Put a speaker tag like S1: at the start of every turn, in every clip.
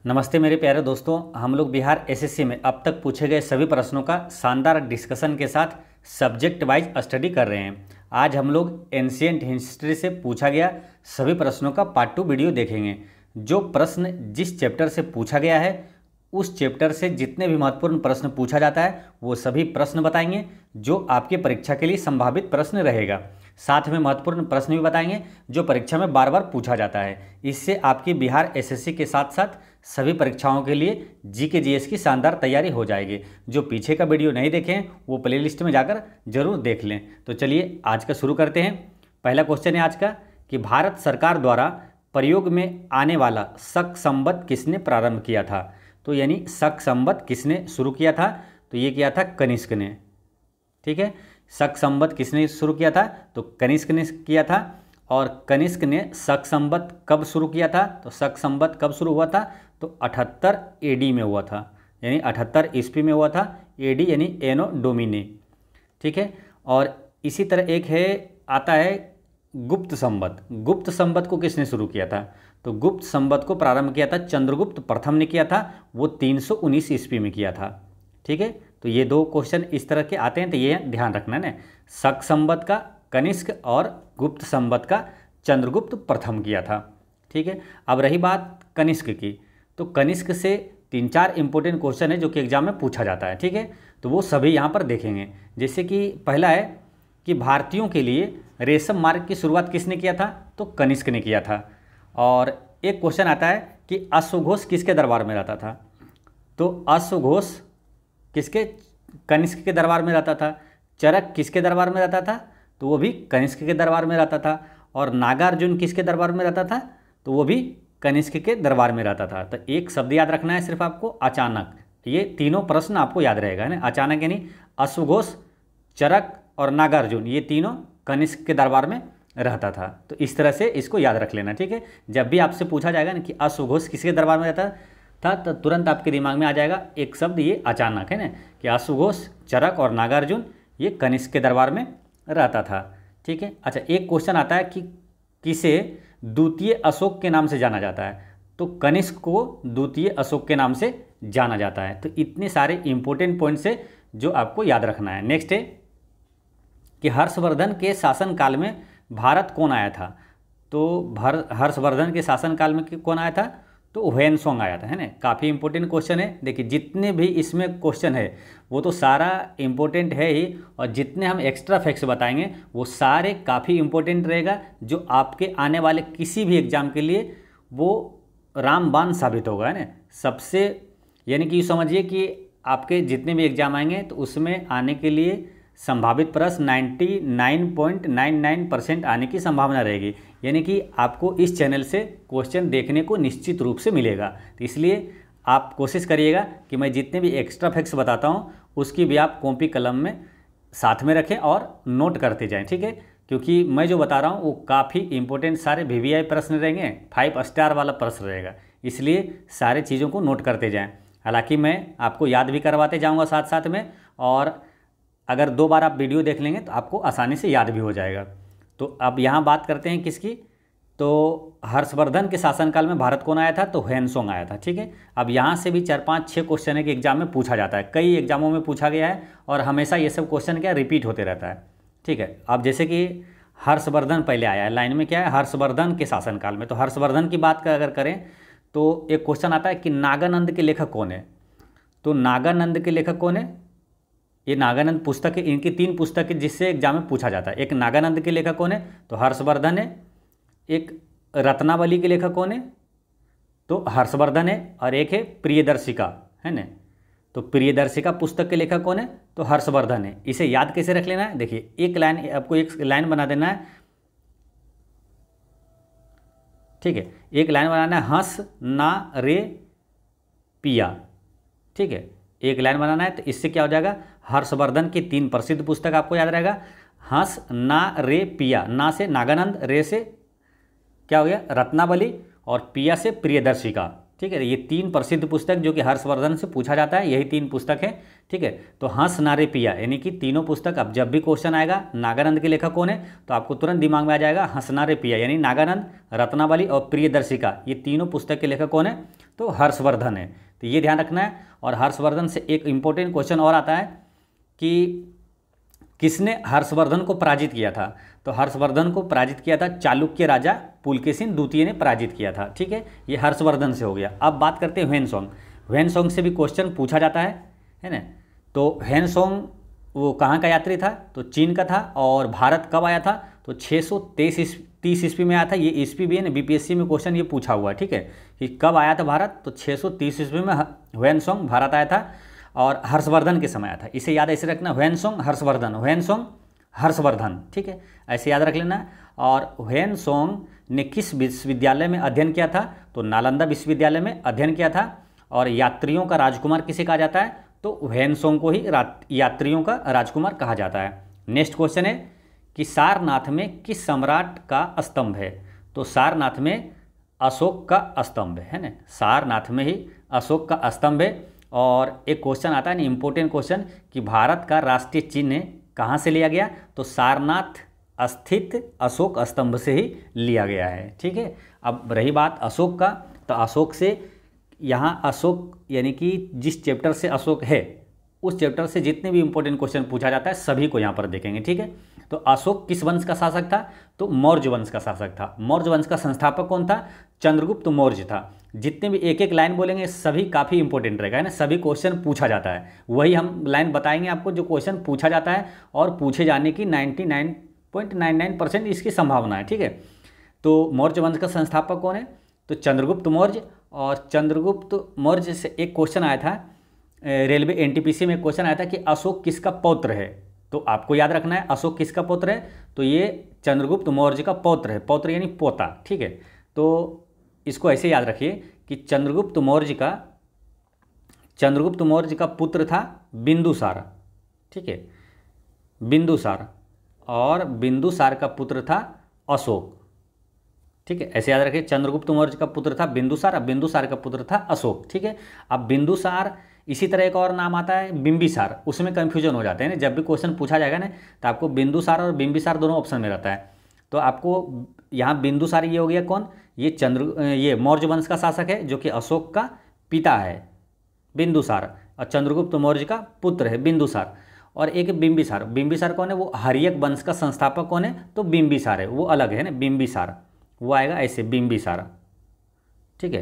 S1: नमस्ते मेरे प्यारे दोस्तों। हम लोग बिहार एसएससी में अब तक पूछे गए सभी प्रश्नों का शानदार डिस्कशन के साथ सब्जेक्ट वाइज स्टडी कर रहे हैं। आज हम लोग एंशिएंट हिस्ट्री से पूछा गया सभी प्रश्नों का पार्ट 2 वीडियो देखेंगे। जो प्रश्न जिस चैप्टर से पूछा गया है उस चैप्टर से जितने भी महत्वपूर्ण प्रश्न पूछा जाता है वो सभी प्रश्न बताएंगे जो आपके परीक्षा के लिए संभावित प्रश्न रहेगा। साथ में महत्वपूर्ण प्रश्न भी बताएंगे जो परीक्षा में बार बार पूछा जाता है। इससे आपकी बिहार एसएससी के साथ साथ सभी परीक्षाओं के लिए जीके जीएस की शानदार तैयारी हो जाएगी। जो पीछे का वीडियो नहीं देखे हैं वो प्लेलिस्ट में जाकर जरूर देख लें। तो चलिए आज का शुरू करते हैं। पहला क्वेश्चन है आज का कि भारत सरकार द्वारा प्रयोग में आने वाला शक संवत किसने प्रारंभ किया था। तो यानी शक संवत किसने शुरू किया था, तो ये किया था कनिष्क ने। ठीक है, शक संवत किसने शुरू किया था, तो कनिष्क ने किया था। और कनिष्क ने शक संवत कब शुरू किया था, तो शक संवत कब शुरू हुआ था, तो 78 एडी में हुआ था, यानी 78 ईस्वी में हुआ था। एडी यानी एनो डोमिनी। ठीक है, और इसी तरह एक है आता है गुप्त संवत। गुप्त संवत को किसने शुरू किया था, तो गुप्त संवत को प्रारंभ किया था चंद्रगुप्त प्रथम ने किया था, वो 319 ईस्वी में किया था। ठीक है, तो ये दो क्वेश्चन इस तरह के आते हैं, तो ये ध्यान रखना है ना। शक संवत का कनिष्क और गुप्त संवत का चंद्रगुप्त प्रथम किया था। ठीक है, अब रही बात कनिष्क की, तो कनिष्क से 3-4 इंपॉर्टेंट क्वेश्चन है जो कि एग्जाम में पूछा जाता है। ठीक है, तो वो सभी यहाँ पर देखेंगे। जैसे कि पहला है कि भारतीयों के लिए रेशम मार्ग की शुरुआत किसने किया था, तो कनिष्क ने किया था। और एक क्वेश्चन आता है कि अश्वघोष किसके दरबार में रहता था, तो अश्वघोष किसके, कनिष्क के दरबार में रहता था। चरक किसके दरबार में रहता था, तो वो भी कनिष्क के दरबार में रहता था। और नागार्जुन किसके दरबार में रहता था, तो वो भी कनिष्क के दरबार में रहता था। तो एक शब्द याद रखना है सिर्फ आपको, अचानक। ये तीनों प्रश्न आपको याद रहेगा ना, अचानक यानी अश्वघोष, चरक और नागार्जुन, ये तीनों कनिष्क के दरबार में रहता था। तो इस तरह से इसको याद रख लेना। ठीक है, जब भी आपसे पूछा जाएगा ना कि अश्वघोष किसके दरबार में रहता था, तो तुरंत आपके दिमाग में आ जाएगा एक शब्द, ये अचानक है ना, कि अश्वघोष, चरक और नागार्जुन ये कनिष्क के दरबार में रहता था। ठीक है, अच्छा एक क्वेश्चन आता है कि किसे द्वितीय अशोक के नाम से जाना जाता है, तो कनिष्क को द्वितीय अशोक के नाम से जाना जाता है। तो इतने सारे इंपॉर्टेंट पॉइंट्स है जो आपको याद रखना है। नेक्स्ट है कि हर्षवर्धन के शासनकाल में भारत कौन आया था, तो हर्षवर्धन के शासनकाल में कौन आया था, तो ह्वेनसोंग आया था, है ना। काफ़ी इंपॉर्टेंट क्वेश्चन है। देखिए जितने भी इसमें क्वेश्चन है वो तो सारा इंपॉर्टेंट है ही, और जितने हम एक्स्ट्रा फैक्ट्स बताएंगे वो सारे काफ़ी इंपॉर्टेंट रहेगा, जो आपके आने वाले किसी भी एग्जाम के लिए वो रामबाण साबित होगा, है ना। सबसे यानी कि समझिए कि आपके जितने भी एग्जाम आएंगे तो उसमें आने के लिए संभावित प्रश्न 99.99% आने की संभावना रहेगी। यानी कि आपको इस चैनल से क्वेश्चन देखने को निश्चित रूप से मिलेगा। तो इसलिए आप कोशिश करिएगा कि मैं जितने भी एक्स्ट्रा फैक्ट्स बताता हूँ उसकी भी आप कॉपी कलम में साथ में रखें और नोट करते जाएं। ठीक है, क्योंकि मैं जो बता रहा हूँ वो काफ़ी इंपॉर्टेंट सारे VVI प्रश्न रहेंगे, 5 स्टार वाला प्रश्न रहेगा, इसलिए सारे चीज़ों को नोट करते जाएँ। हालाँकि मैं आपको याद भी करवाते जाऊँगा साथ साथ में, और अगर 2 बार आप वीडियो देख लेंगे तो आपको आसानी से याद भी हो जाएगा। तो अब यहाँ बात करते हैं किसकी, तो हर्षवर्धन के शासनकाल में भारत कौन आया था, तो ह्वेनसोंग आया था। ठीक है, अब यहाँ से भी 4-5-6 क्वेश्चन है कि एग्जाम में पूछा जाता है, कई एग्जामों में पूछा गया है और हमेशा ये सब क्वेश्चन क्या रिपीट होते रहता है। ठीक है, अब जैसे कि हर्षवर्धन पहले आया है, लाइन में क्या है, हर्षवर्धन के शासनकाल में। तो हर्षवर्धन की बात अगर करें तो एक क्वेश्चन आता है कि नागानंद के लेखक कौन है, तो नागानंद के लेखक कौन है, ये नागानंद पुस्तक है, इनकी 3 पुस्तक है जिससे एग्जाम में पूछा जाता है। एक नागानंद के लेखक कौन है, तो हर्षवर्धन है। एक रत्नावली के लेखक कौन है, तो हर्षवर्धन है। और एक है प्रियदर्शिका, है ना, तो प्रियदर्शिका पुस्तक के लेखक कौन है, तो हर्षवर्धन है। इसे याद कैसे रख लेना है, देखिए एक लाइन आपको, एक लाइन बना देना है। ठीक है, एक लाइन बनाना है, हंस ना रे पिया। ठीक है, एक लाइन बनाना है, तो इससे क्या हो जाएगा, हर्षवर्धन की 3 प्रसिद्ध पुस्तक आपको याद रहेगा, हंस ना रे पिया। ना से नागानंद, रे से क्या हो गया, रत्नावली, और पिया से प्रियदर्शिका। ठीक है, ये 3 प्रसिद्ध पुस्तक जो कि हर्षवर्धन से पूछा जाता है, यही 3 पुस्तक है। ठीक है, तो हंस ना रे पिया यानी कि तीनों पुस्तक, अब जब भी क्वेश्चन आएगा नागानंद के लेखक कौन है, तो आपको तुरंत दिमाग में आ जाएगा हंस ना रे पिया, यानी नागानंद, रत्नावली और प्रियदर्शिका, ये तीनों पुस्तक के लेखक कौन है, तो हर्षवर्धन है। तो ये ध्यान रखना है। और हर्षवर्धन से एक इम्पोर्टेंट क्वेश्चन और आता है कि किसने हर्षवर्धन को पराजित किया था। तो हर्षवर्धन को पराजित किया था चालुक्य राजा पुलकेशिन द्वितीय ने पराजित किया था। ठीक है, ये हर्षवर्धन से हो गया। अब बात करते हैं ह्वेनसोंग। ह्वेनसोंग से भी क्वेश्चन पूछा जाता है ना। तो ह्वेनसोंग वो कहाँ का यात्री था, तो चीन का था। और भारत कब आया था, तो 630 ईस्वी में आया था। ये ईस्वी भी है ना, बीपीएससी में क्वेश्चन ये पूछा हुआ है। ठीक है, कि कब आया था भारत, तो 630 ईस्वी में ह्वेनसोंग भारत आया था और हर्षवर्धन के समय आया था। इसे याद ऐसे रखना, ह्वेनसोंग हर्षवर्धन, ह्वेनसोंग हर्षवर्धन। ठीक है, ऐसे याद रख लेना। और ह्वेनसोंग ने किस विश्वविद्यालय में अध्ययन किया था, तो नालंदा विश्वविद्यालय में अध्ययन किया था। और यात्रियों का राजकुमार किसे कहा जाता है, तो ह्वेनसोंग को ही यात्रियों का राजकुमार कहा जाता है। नेक्स्ट क्वेश्चन है कि सारनाथ में किस सम्राट का स्तंभ है, तो सारनाथ में अशोक का स्तंभ है ना, सारनाथ में ही अशोक का स्तंभ है। और एक क्वेश्चन आता है ना, इंपॉर्टेंट क्वेश्चन, कि भारत का राष्ट्रीय चिन्ह कहाँ से लिया गया, तो सारनाथ स्थित अशोक स्तंभ से ही लिया गया है। ठीक है, अब रही बात अशोक का, तो अशोक से यहाँ अशोक यानी कि जिस चैप्टर से अशोक है उस चैप्टर से जितने भी इंपॉर्टेंट क्वेश्चन पूछा जाता है सभी को यहाँ पर देखेंगे। ठीक है, तो अशोक किस वंश का शासक था, तो मौर्य वंश का शासक था। मौर्य वंश का संस्थापक कौन था, चंद्रगुप्त मौर्य था। जितने भी एक एक लाइन बोलेंगे सभी काफ़ी इंपॉर्टेंट रहेगा है ना, सभी क्वेश्चन पूछा जाता है। वही हम लाइन बताएंगे आपको जो क्वेश्चन पूछा जाता है और पूछे जाने की 99.99% इसकी संभावना है। ठीक है, तो मौर्य वंश का संस्थापक कौन है, तो चंद्रगुप्त मौर्य। और चंद्रगुप्त मौर्य से एक क्वेश्चन आया था रेलवे एनटीपीसी में, क्वेश्चन आया था कि अशोक किसका पौत्र है। तो आपको याद रखना है अशोक किसका पौत्र है, तो ये चंद्रगुप्त मौर्य का पौत्र है। पौत्र यानी पोता। ठीक है, तो इसको ऐसे याद रखिए कि चंद्रगुप्त मौर्य का पुत्र था बिंदुसार। ठीक है, बिंदुसार, और बिंदुसार का पुत्र था अशोक। ठीक है, ऐसे याद रखिए, चंद्रगुप्त मौर्य का पुत्र था बिंदुसार, अब बिंदुसार का पुत्र था अशोक। ठीक है, अब बिंदुसार, इसी तरह एक और नाम आता है बिंबिसार, उसमें कंफ्यूजन हो जाते हैं ना, जब भी क्वेश्चन पूछा जाएगा ना तो आपको बिंदुसार और बिंबिसार दोनों ऑप्शन में रहता है। तो आपको यहाँ बिंदुसार ये हो गया कौन, ये मौर्य वंश का शासक है जो कि अशोक का पिता है बिंदुसार, और चंद्रगुप्त मौर्य का पुत्र है बिंदुसार। और एक बिंबिसार, बिंबिसार कौन है, वो हर्यक वंश का संस्थापक कौन है, तो बिंबिसार है, वो अलग है ना, बिंबिसार वो आएगा ऐसे बिंबिसार। ठीक है,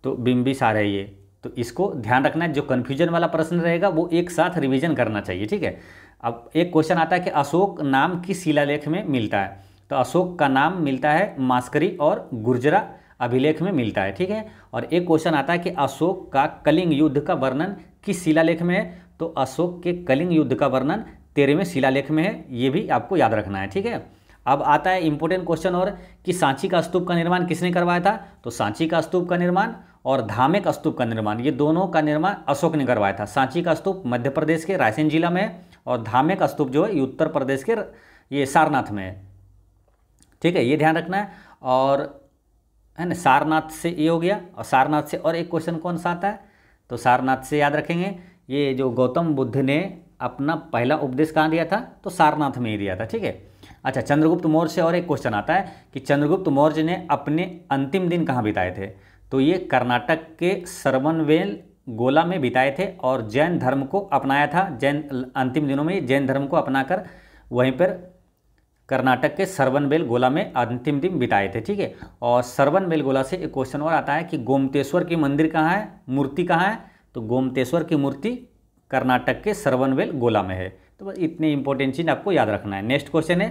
S1: तो बिंबिसार है ये, तो इसको ध्यान रखना है। जो कन्फ्यूजन वाला प्रश्न रहेगा वो एक साथ रिवीजन करना चाहिए। ठीक है, अब एक क्वेश्चन आता है कि अशोक नाम किस शिलालेख में मिलता है, तो अशोक का नाम मिलता है मास्करी और गुर्जरा अभिलेख में मिलता है। ठीक है, और एक क्वेश्चन आता है कि अशोक का कलिंग युद्ध का वर्णन किस शिलालेख में है, तो अशोक के कलिंग युद्ध का वर्णन 13वें शिलालेख में है, ये भी आपको याद रखना है। ठीक है, अब आता है इंपॉर्टेंट क्वेश्चन और कि सांची का स्तूप का निर्माण किसने करवाया था, तो सांची का स्तूप का निर्माण और धामेक स्तूप का निर्माण, ये दोनों का निर्माण अशोक ने करवाया था। सांची का स्तूप मध्य प्रदेश के रायसेन जिला में है और धामेक स्तूप जो है ये उत्तर प्रदेश के ये सारनाथ में है। ठीक है, ये ध्यान रखना है। और है ना, सारनाथ से ये हो गया, और सारनाथ से और एक क्वेश्चन कौन सा आता है, तो सारनाथ से याद रखेंगे ये जो गौतम बुद्ध ने अपना पहला उपदेश कहाँ दिया था, तो सारनाथ में ही दिया था। ठीक है, अच्छा, चंद्रगुप्त मौर्य से और एक क्वेश्चन आता है कि चंद्रगुप्त मौर्य ने अपने अंतिम दिन कहाँ बिताए थे, तो ये कर्नाटक के सरवनवेल गोला में बिताए थे और जैन धर्म को अपनाया था। जैन अंतिम दिनों में जैन धर्म को अपनाकर वहीं पर कर्नाटक के सरवनबेल गोला में अंतिम दिन बिताए थे। ठीक है, और सरवनबेल गोला से एक क्वेश्चन और आता है कि गोमतेश्वर की मंदिर कहाँ है, मूर्ति कहाँ है, तो गोमतेश्वर की मूर्ति कर्नाटक के सरवनबेल गोला में है। तो बस इतने इंपॉर्टेंट चीज़ आपको याद रखना है। नेक्स्ट क्वेश्चन है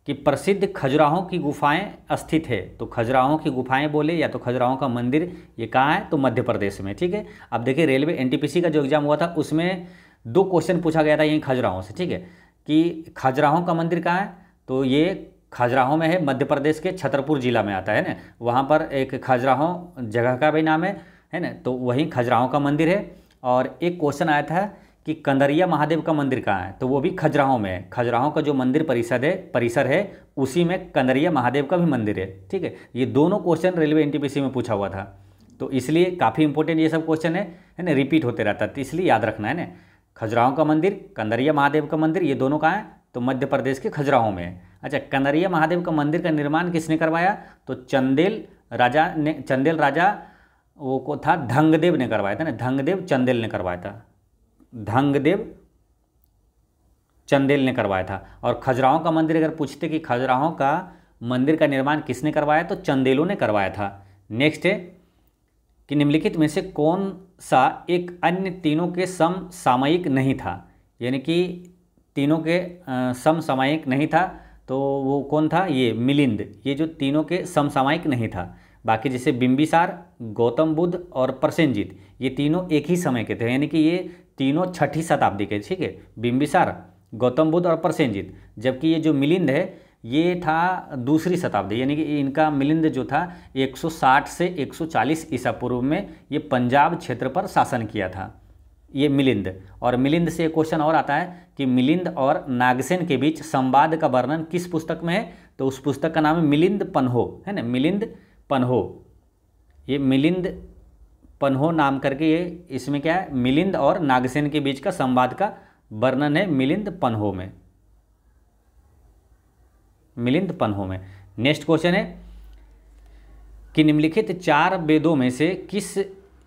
S1: कि प्रसिद्ध खजुराहों की गुफाएं स्थित है, तो खजुराहों की गुफाएं बोले या तो खजुराहों का मंदिर, ये कहाँ है, तो मध्य प्रदेश में। ठीक है, अब देखिए रेलवे एनटीपीसी का जो एग्जाम हुआ था उसमें 2 क्वेश्चन पूछा गया था यहीं खजुराहों से। ठीक है, कि खजुराहों का मंदिर कहाँ है, तो ये खजुराहों में है, मध्य प्रदेश के छतरपुर जिला में आता है ना, वहाँ पर एक खजुराहों जगह का भी नाम है ना, तो वहीं खजुराहों का मंदिर है। और एक क्वेश्चन आया था कि कंदरिया महादेव का मंदिर कहाँ है, तो वो भी खजुराहों में है। खजुराहों का जो मंदिर परिसर है उसी में कंदरिया महादेव का भी मंदिर है। ठीक है, ये दोनों क्वेश्चन रेलवे एनटीपीसी में पूछा हुआ था, तो इसलिए काफ़ी इंपॉर्टेंट ये सब क्वेश्चन है ना, रिपीट होते रहता है, तो इसलिए याद रखना है ना। खजुराहों का मंदिर, कंदरिया महादेव का मंदिर, ये दोनों कहाँ है, तो मध्य प्रदेश के खजुराहों में है। अच्छा, कंदरिया महादेव का मंदिर का निर्माण किसने करवाया, तो चंदेल राजा वो को था धंगदेव ने करवाया था ना, धंगदेव चंदेल ने करवाया था, धंगदेव चंदेल ने करवाया था। और खजुराहो का मंदिर अगर पूछते कि खजुराहो का मंदिर का निर्माण किसने करवाया, तो चंदेलों ने करवाया था। नेक्स्ट है कि निम्नलिखित में से कौन सा एक अन्य तीनों के समसामयिक नहीं था, यानी कि तीनों के समसामयिक नहीं था, तो वो कौन था, ये मिलिंद, ये जो तीनों के समसामयिक नहीं था। बाकी जैसे बिंबिसार, गौतम बुद्ध और प्रसेनजीत, ये तीनों एक ही समय के थे, यानी कि ये तीनों 6ठी शताब्दी के, ठीक है, बिंबिसार, गौतम बुद्ध और प्रसेनजीत। जबकि ये जो मिलिंद है ये था 2री शताब्दी, यानी कि इनका मिलिंद जो था 160 से 140 ईसा पूर्व में ये पंजाब क्षेत्र पर शासन किया था, ये मिलिंद। और मिलिंद से एक क्वेश्चन और आता है कि मिलिंद और नागसेन के बीच संवाद का वर्णन किस पुस्तक में है, तो उस पुस्तक का नाम है मिलिंद पन्हो, है ना, मिलिंद पन्हो। ये मिलिंद पन्हो नाम करके ये इसमें क्या है, मिलिंद और नागसेन के बीच का संवाद का वर्णन है मिलिंद पन्हो में, मिलिंद पन्हो में। नेक्स्ट क्वेश्चन है कि निम्नलिखित 4 वेदों में से किस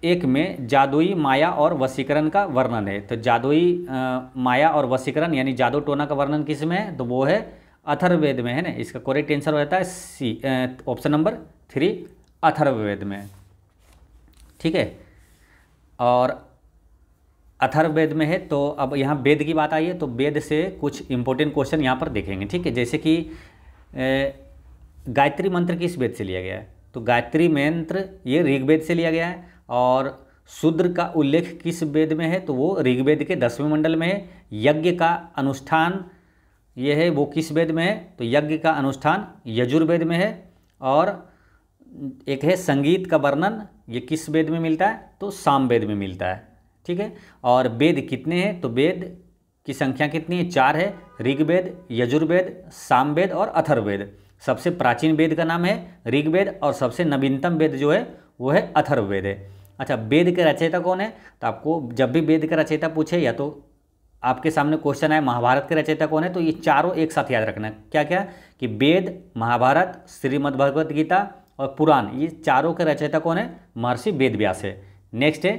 S1: एक में जादुई माया और वशीकरण का वर्णन है, तो जादुई माया और वशीकरण यानी जादू टोना का वर्णन किस में है, तो वो है अथर्ववेद में, है ना। इसका करेक्ट आंसर हो जाता है सी, ऑप्शन नंबर 3 अथर्ववेद में, ठीक है। और अथर्ववेद में है। तो अब यहाँ वेद की बात आई है, तो वेद से कुछ इंपॉर्टेंट क्वेश्चन यहाँ पर देखेंगे, ठीक है। जैसे कि गायत्री मंत्र किस वेद से लिया गया है, तो गायत्री मंत्र ये ऋग्वेद से लिया गया है। और शूद्र का उल्लेख किस वेद में है, तो वो ऋग्वेद के 10वें मंडल में है। यज्ञ का अनुष्ठान ये है वो किस वेद में है, तो यज्ञ का अनुष्ठान यजुर्वेद में है। और एक है संगीत का वर्णन, ये किस वेद में मिलता है, तो सामवेद में मिलता है, ठीक है। और वेद कितने हैं, तो वेद की संख्या कितनी है, 4 है, ऋग्वेद, यजुर्वेद, सामवेद और अथर्ववेद। सबसे प्राचीन वेद का नाम है ऋग्वेद और सबसे नवीनतम वेद जो है वो है अथर्ववेद है। अच्छा, वेद के रचयिता कौन है, तो आपको जब भी वेद का रचयिता पूछे या तो आपके सामने क्वेश्चन आए महाभारत के रचयिता कौन है, तो ये चारों एक साथ याद रखना है। क्या क्या कि वेद, महाभारत, श्रीमद् भगवत गीता और पुराण, ये चारों के रचयिता कौन है, महर्षि वेदव्यास है। नेक्स्ट है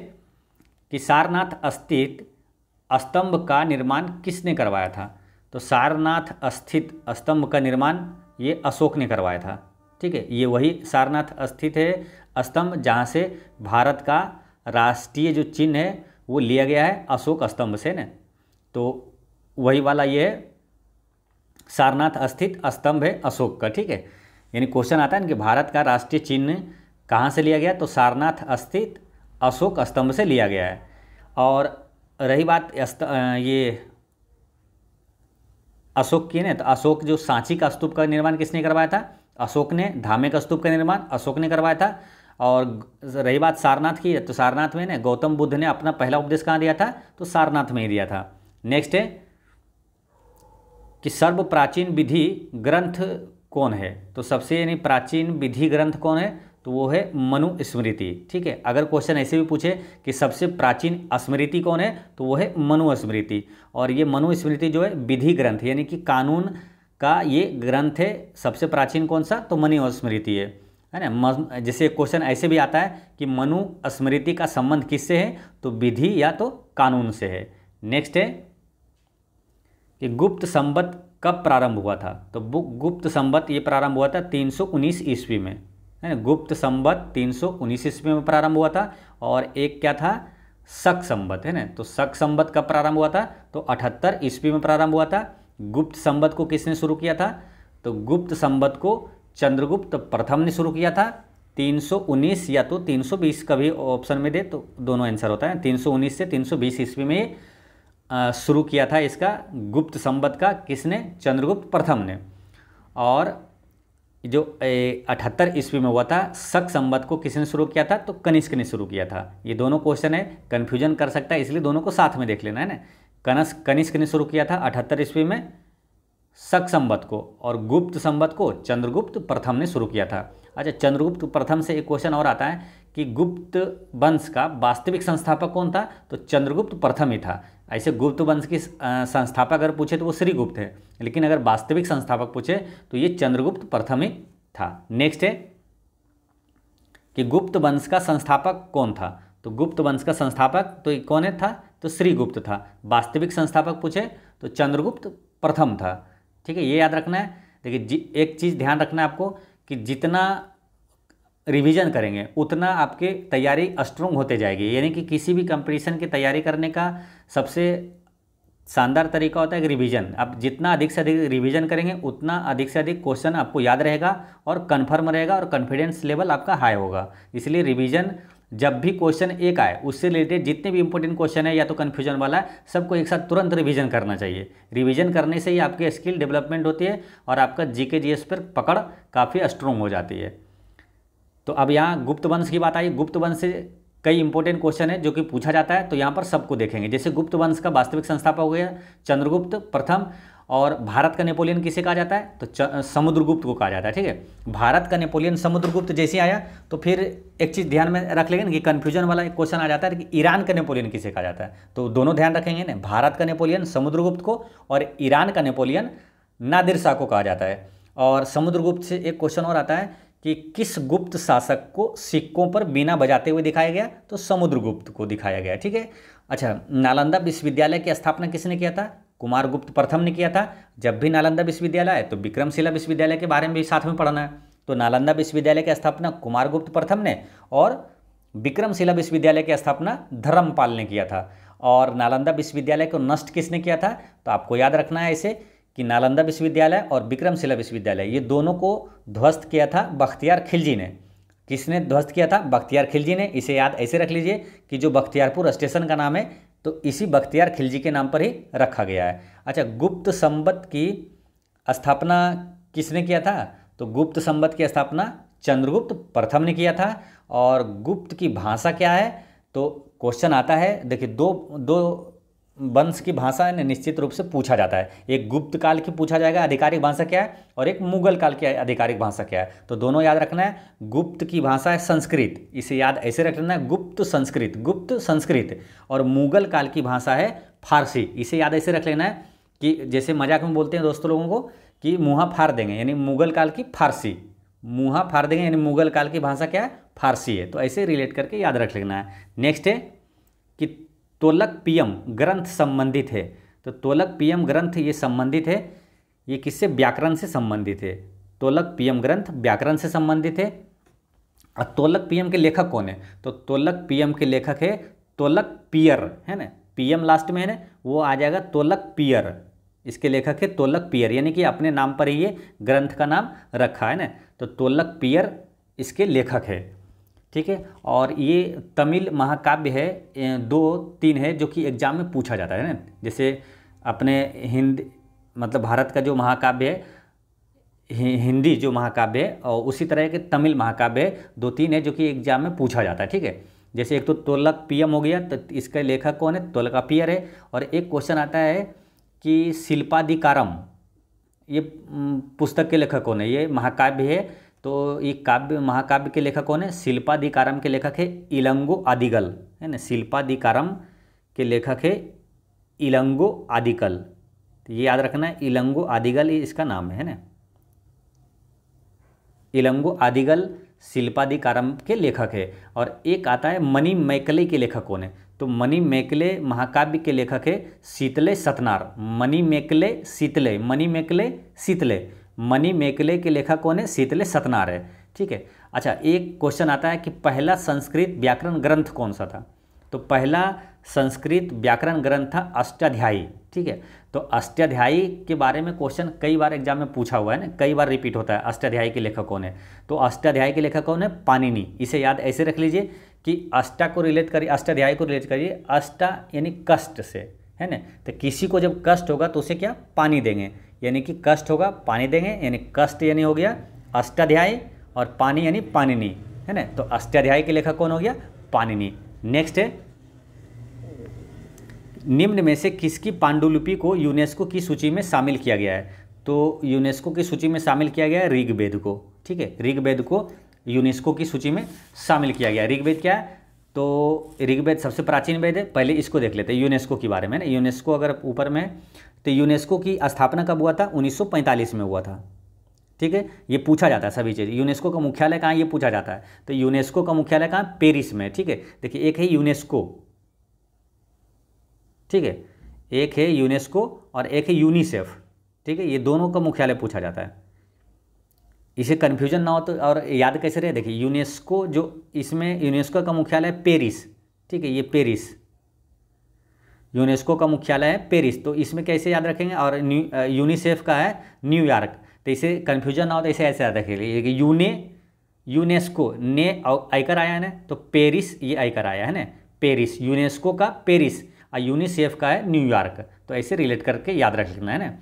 S1: कि सारनाथ स्थित स्तंभ का निर्माण किसने करवाया था, तो सारनाथ स्थित स्तंभ का निर्माण ये अशोक ने करवाया था, ठीक है। ये वही सारनाथ स्थित है स्तंभ जहाँ से भारत का राष्ट्रीय जो चिन्ह है वो लिया गया है अशोक स्तंभ से न, तो वही वाला ये है सारनाथ स्थित स्तंभ है अशोक का, ठीक है। यानी क्वेश्चन आता है ना कि भारत का राष्ट्रीय चिन्ह कहाँ से लिया गया, तो सारनाथ स्थित अशोक स्तंभ से लिया गया है। और रही बात ये अशोक की, ने तो अशोक जो सांची का स्तूप का निर्माण किसने करवाया था, अशोक ने। धामे का स्तूप का निर्माण अशोक ने करवाया था। और रही बात सारनाथ की, तो सारनाथ में ने गौतम बुद्ध ने अपना पहला उपदेश कहाँ दिया था, तो सारनाथ में ही दिया था। नेक्स्ट है कि सर्व प्राचीन विधि ग्रंथ कौन है, तो सबसे यानी प्राचीन विधि ग्रंथ कौन है, तो वो है मनुस्मृति, ठीक है। अगर क्वेश्चन ऐसे भी पूछे कि सबसे प्राचीन स्मृति कौन है, तो वो है मनुस्मृति। और ये मनुस्मृति जो है विधि ग्रंथ यानी कि कानून का ये ग्रंथ है। सबसे प्राचीन कौन सा, तो मनुस्मृति है ना। जैसे क्वेश्चन ऐसे भी आता है कि मनुस्मृति का संबंध किससे है, तो विधि या तो कानून से है। नेक्स्ट है कि गुप्त संवत कब प्रारंभ हुआ था, तो गुप्त संवत ये प्रारंभ हुआ था 319 ईस्वी में, है ना। गुप्त संवत 319 ईस्वी में प्रारंभ हुआ था। और एक क्या था, शक संवत, है ना। तो शक संवत कब प्रारंभ हुआ था, तो 78 ईस्वी में प्रारंभ हुआ था। गुप्त संवत को किसने शुरू किया था, तो गुप्त संवत को चंद्रगुप्त प्रथम ने शुरू किया था। 319 या तो 320 कभी ऑप्शन में दे तो दोनों आंसर होता है। 319 से 320 ईस्वी में शुरू किया था इसका गुप्त संवत का किसने, चंद्रगुप्त प्रथम ने। और जो 78 ईस्वी में हुआ था शक संवत को किसने शुरू किया था, तो कनिष्क ने शुरू किया था। ये दोनों क्वेश्चन है, कन्फ्यूजन कर सकता है, इसलिए दोनों को साथ में देख लेना है ना। कनिष्क ने शुरू किया था 78 ईस्वी में शक संवत को, और गुप्त संवत को चंद्रगुप्त प्रथम ने शुरू किया था। अच्छा, चंद्रगुप्त प्रथम से एक क्वेश्चन और आता है कि गुप्त वंश का वास्तविक संस्थापक कौन था, तो चंद्रगुप्त प्रथम ही था। ऐसे गुप्त वंश की संस्थापक अगर पूछे तो वो श्रीगुप्त है, लेकिन अगर वास्तविक संस्थापक पूछे तो ये चंद्रगुप्त प्रथम ही था। नेक्स्ट है कि गुप्त वंश का संस्थापक कौन था। तो गुप्त वंश का संस्थापक तो कौन है था, तो श्रीगुप्त था। वास्तविक संस्थापक पूछे तो चंद्रगुप्त प्रथम था। ठीक है, ये याद रखना है। देखिए एक चीज़ ध्यान रखना है आपको कि जितना रिवीजन करेंगे उतना आपके तैयारी स्ट्रोंग होते जाएगी। यानी कि किसी भी कंपटीशन की तैयारी करने का सबसे शानदार तरीका होता है कि रिवीजन। आप जितना अधिक से अधिक रिवीजन करेंगे उतना अधिक से अधिक क्वेश्चन आपको याद रहेगा और कन्फर्म रहेगा और कॉन्फिडेंस लेवल आपका हाई होगा। इसलिए रिवीजन जब भी क्वेश्चन एक आए उससे रिलेटेड जितने भी इंपॉर्टेंट क्वेश्चन है या तो कन्फ्यूजन वाला है, सबको एक साथ तुरंत रिवीजन करना चाहिए। रिवीजन करने से ही आपकी स्किल डेवलपमेंट होती है और आपका जीके जीएस पर पकड़ काफ़ी स्ट्रोंग हो जाती है। तो अब यहाँ गुप्त वंश की बात आई। गुप्त वंश से कई इंपॉर्टेंट क्वेश्चन है जो कि पूछा जाता है, तो यहाँ पर सबको देखेंगे। जैसे गुप्त वंश का वास्तविक संस्थापक हो गया चंद्रगुप्त प्रथम, और भारत का नेपोलियन किसे कहा जाता है, तो समुद्रगुप्त को कहा जाता है। ठीक है, भारत का नेपोलियन समुद्रगुप्त जैसे आया तो फिर एक चीज़ ध्यान में रख लेंगे कि कन्फ्यूजन वाला एक क्वेश्चन आ जाता है कि ईरान का नेपोलियन किसे कहा जाता है। तो दोनों ध्यान रखेंगे ना, भारत का नेपोलियन समुद्रगुप्त को और ईरान का नेपोलियन नादिर शाह को कहा जाता है। और समुद्रगुप्त से एक क्वेश्चन और आता है कि किस गुप्त शासक को सिक्कों पर बीना बजाते हुए दिखाया गया, तो समुद्रगुप्त को दिखाया गया। ठीक है, अच्छा, नालंदा विश्वविद्यालय की स्थापना किसने किया था, कुमारगुप्त प्रथम ने किया था। जब भी नालंदा विश्वविद्यालय है तो विक्रमशिला विश्वविद्यालय के बारे में भी साथ में पढ़ना है। तो नालंदा विश्वविद्यालय की स्थापना कुमारगुप्त प्रथम ने और विक्रमशिला विश्वविद्यालय की स्थापना धर्मपाल ने किया था। और नालंदा विश्वविद्यालय को नष्ट किसने किया था, तो आपको याद रखना है ऐसे कि नालंदा विश्वविद्यालय और विक्रमशिला विश्वविद्यालय ये दोनों को ध्वस्त किया था बख्तियार खिलजी ने। किसने ध्वस्त किया था, बख्तियार खिलजी ने। इसे याद ऐसे रख लीजिए कि जो बख्तियारपुर स्टेशन का नाम है तो इसी बख्तियार खिलजी के नाम पर ही रखा गया है। अच्छा, गुप्त संवत की स्थापना किसने किया था, तो गुप्त संवत की स्थापना चंद्रगुप्त प्रथम ने किया था। और गुप्त की भाषा क्या है, तो क्वेश्चन आता है, देखिए दो वंश की भाषा है निश्चित रूप से पूछा जाता है। एक गुप्त काल की पूछा जाएगा आधिकारिक भाषा क्या है, और एक मुगल काल की आधिकारिक भाषा क्या है। तो दोनों याद रखना है। गुप्त की भाषा है संस्कृत, इसे याद ऐसे रखना है, गुप्त संस्कृत। और मुगल काल की भाषा है फारसी, इसे याद ऐसे रख लेना है कि जैसे मजाक में बोलते हैं दोस्तों लोगों को कि मुँहा फाड़ देंगे, यानी मुगल काल की फारसी, मुँहा फाड़ देंगे यानी मुगल काल की भाषा क्या है, फारसी है। तो ऐसे रिलेट करके याद रख लेना है। नेक्स्ट है कि तोलकपियम ग्रंथ संबंधित है। तो तोलकपियम ग्रंथ ये संबंधित है, ये किससे, व्याकरण से संबंधित है। तोलकपियम ग्रंथ व्याकरण से संबंधित है। और तोलकपियम के लेखक कौन है, तो तोलकपियम के लेखक है तोलकपियर, है ना, पीएम लास्ट में है ना, वो आ जाएगा तोलकपियर। इसके लेखक है तोलकपियर, यानी कि अपने नाम पर ही ये ग्रंथ का नाम रखा है ना, तो तोलकपियर इसके लेखक है। ठीक है, और ये तमिल महाकाव्य है, 2-3 है जो कि एग्जाम में पूछा जाता है ना। जैसे अपने मतलब भारत का जो महाकाव्य है हिंदी जो महाकाव्य है, और उसी तरह के तमिल महाकाव्य है 2-3 है जो कि एग्जाम में पूछा जाता है। ठीक है, जैसे एक तो तोलकपियम हो गया, तो इसका लेखक कौन है, तोलकापियर है। और एक क्वेश्चन आता है कि शिल्पादिकारम, ये पुस्तक के लेखक कौन है, ये महाकाव्य है, तो ये महाकाव्य के लेखक कौन है, शिल्पादिकारम के लेखक है इलंगो आदिगल, है ना, शिल्पादिकारम के लेखक है इलंगो आदिगल। तो ये याद रखना है, इलंगो आदिगल ये इसका नाम है ना, इलंगो आदिगल शिल्पादिकारम के लेखक है। और एक आता है मणि मैकले के लेखक कौन है, तो मणि मैकले महाकाव्य के लेखक है शीतले सतनार। मणि मैकले शीतले मणि मैकले के लेखक कौन है, शीतले सतनार है। ठीक है, अच्छा, एक क्वेश्चन आता है कि पहला संस्कृत व्याकरण ग्रंथ कौन सा था, तो पहला संस्कृत व्याकरण ग्रंथ था अष्टाध्यायी। ठीक है, तो अष्टाध्यायी के बारे में क्वेश्चन कई बार एग्जाम में पूछा हुआ है ना, कई बार रिपीट होता है, अष्टाध्यायी के लेखक कौन है, तो अष्टाध्यायी के लेखक कौन है, पाणिनि। इसे याद ऐसे रख लीजिए कि अष्टा को रिलेट करिए, अष्टाध्यायी को रिलेट करिए, अष्टा यानी कष्ट से, है ना, तो किसी को जब कष्ट होगा तो उसे क्या, पानी देंगे, यानी कि कष्ट होगा पानी देंगे, यानी कष्ट यानी हो गया अष्टाध्यायी, और पानी यानी पाणिनि, है ना, तो अष्टाध्यायी के लेखक कौन हो गया, पाणिनि। नेक्स्ट है, निम्न में से किसकी पांडुलिपि को यूनेस्को की सूची में शामिल किया गया है, तो यूनेस्को की सूची में शामिल किया गया है ऋग्वेद को। ठीक है, ऋग्वेद को यूनेस्को की सूची में शामिल किया गया है। ऋग्वेद क्या है, तो ऋग्वेद सबसे प्राचीन वेद है। पहले इसको देख लेते हैं यूनेस्को के बारे में ना, यूनेस्को अगर ऊपर में, तो यूनेस्को की स्थापना कब हुआ था, 1945 में हुआ था। ठीक है, ये पूछा जाता है सभी चीज़। यूनेस्को का मुख्यालय कहाँ है, ये पूछा जाता है। तो यूनेस्को का मुख्यालय कहाँ, पेरिस में। ठीक है, देखिए एक है यूनेस्को, ठीक है, एक है यूनेस्को और एक है यूनिसेफ। ठीक है, ये दोनों का मुख्यालय पूछा जाता है। इसे कन्फ्यूजन ना हो तो और याद कैसे रहे, देखिए यूनेस्को जो इसमें यूनेस्को का मुख्यालय है पेरिस। ठीक है, ये पेरिस, यूनेस्को का मुख्यालय है पेरिस, तो इसमें कैसे याद रखेंगे। और यूनिसेफ का है न्यूयॉर्क, तो इसे कन्फ्यूजन ना हो तो इसे ऐसे याद रखेंगे, यूनेस्को ने आयकर आया है ना, तो पेरिस ये आयकर आया है ना, पेरिस, यूनेस्को का पेरिस और यूनिसेफ का है न्यूयॉर्क। तो ऐसे रिलेट करके याद रख लेना है ना।